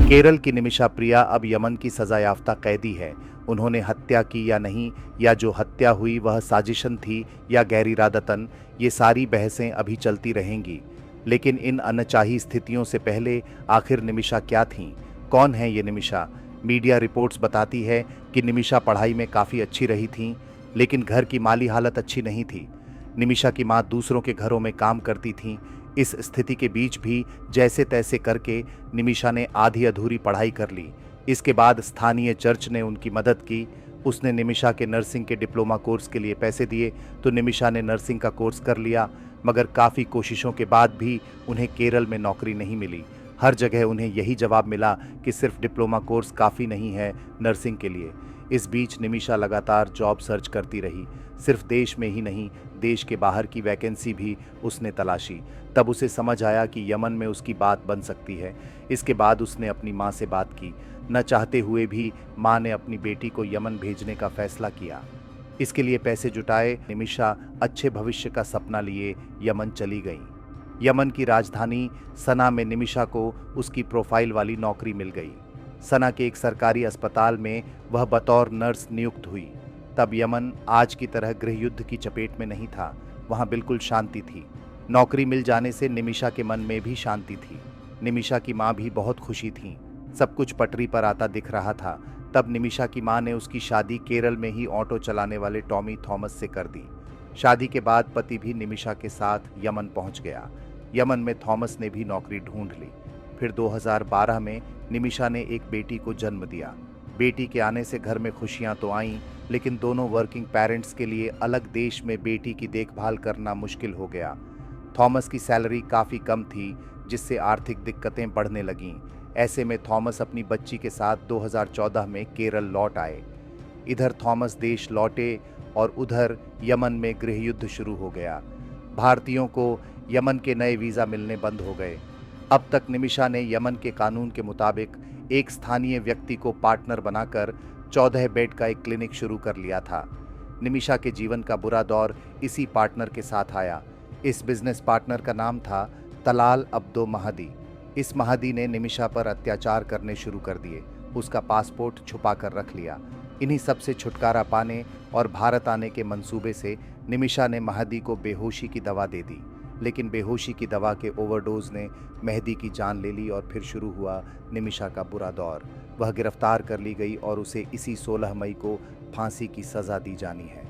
केरल की निमिषा प्रिया अब यमन की सजा याफ्ता कैदी है। उन्होंने हत्या की या नहीं, या जो हत्या हुई वह साजिशन थी या गैर-इरादतन, ये सारी बहसें अभी चलती रहेंगी। लेकिन इन अनचाही स्थितियों से पहले आखिर निमिषा क्या थीं? कौन है ये निमिषा? मीडिया रिपोर्ट्स बताती है कि निमिषा पढ़ाई में काफ़ी अच्छी रही थीं, लेकिन घर की माली हालत अच्छी नहीं थी। निमिषा की माँ दूसरों के घरों में काम करती थीं। इस स्थिति के बीच भी जैसे तैसे करके निमिषा ने आधी अधूरी पढ़ाई कर ली। इसके बाद स्थानीय चर्च ने उनकी मदद की। उसने निमिषा के नर्सिंग के डिप्लोमा कोर्स के लिए पैसे दिए तो निमिषा ने नर्सिंग का कोर्स कर लिया, मगर काफ़ी कोशिशों के बाद भी उन्हें केरल में नौकरी नहीं मिली। हर जगह उन्हें यही जवाब मिला कि सिर्फ डिप्लोमा कोर्स काफ़ी नहीं है नर्सिंग के लिए। इस बीच निमिषा लगातार जॉब सर्च करती रही। सिर्फ देश में ही नहीं, देश के बाहर की वैकेंसी भी उसने तलाशी। तब उसे समझ आया कि यमन में उसकी बात बन सकती है। इसके बाद उसने अपनी माँ से बात की। न चाहते हुए भी माँ ने अपनी बेटी को यमन भेजने का फैसला किया। इसके लिए पैसे जुटाए निमिषा अच्छे भविष्य का सपना लिए यमन चली गई। यमन की राजधानी सना में निमिषा को उसकी प्रोफाइल वाली नौकरी मिल गई। सना के एक सरकारी अस्पताल में वह बतौर नर्स नियुक्त हुई। तब यमन आज की तरह गृह युद्ध की चपेट में नहीं था। वहाँ बिल्कुल शांति थी। नौकरी मिल जाने से निमिषा के मन में भी शांति थी। निमिषा की माँ भी बहुत खुशी थी। सब कुछ पटरी पर आता दिख रहा था। तब निमिषा की माँ ने उसकी शादी केरल में ही ऑटो चलाने वाले टॉमी थॉमस से कर दी। शादी के बाद पति भी निमिषा के साथ यमन पहुंच गया। यमन में थॉमस ने भी नौकरी ढूंढ ली। फिर 2012 में निमिषा ने एक बेटी को जन्म दिया। बेटी के आने से घर में खुशियां तो आईं, लेकिन दोनों वर्किंग पेरेंट्स के लिए अलग देश में बेटी की देखभाल करना मुश्किल हो गया। थॉमस की सैलरी काफ़ी कम थी, जिससे आर्थिक दिक्कतें बढ़ने लगीं। ऐसे में थॉमस अपनी बच्ची के साथ 2014 में केरल लौट आए। इधर थॉमस देश लौटे और उधर यमन में गृह युद्ध शुरू हो गया। भारतीयों को यमन के नए वीज़ा मिलने बंद हो गए। अब तक निमिषा ने यमन के कानून के मुताबिक एक स्थानीय व्यक्ति को पार्टनर बनाकर 14 बेड का एक क्लिनिक शुरू कर लिया था। निमिषा के जीवन का बुरा दौर इसी पार्टनर के साथ आया। इस बिजनेस पार्टनर का नाम था तलाल अब्दो महदी। इस महदी ने निमिषा पर अत्याचार करने शुरू कर दिए। उसका पासपोर्ट छुपा कर रख लिया। इन्हीं सब से छुटकारा पाने और भारत आने के मंसूबे से निमिषा ने महदी को बेहोशी की दवा दे दी, लेकिन बेहोशी की दवा के ओवरडोज ने मेहदी की जान ले ली और फिर शुरू हुआ निमिषा का बुरा दौर। वह गिरफ्तार कर ली गई और उसे इसी 16 मई को फांसी की सज़ा दी जानी है।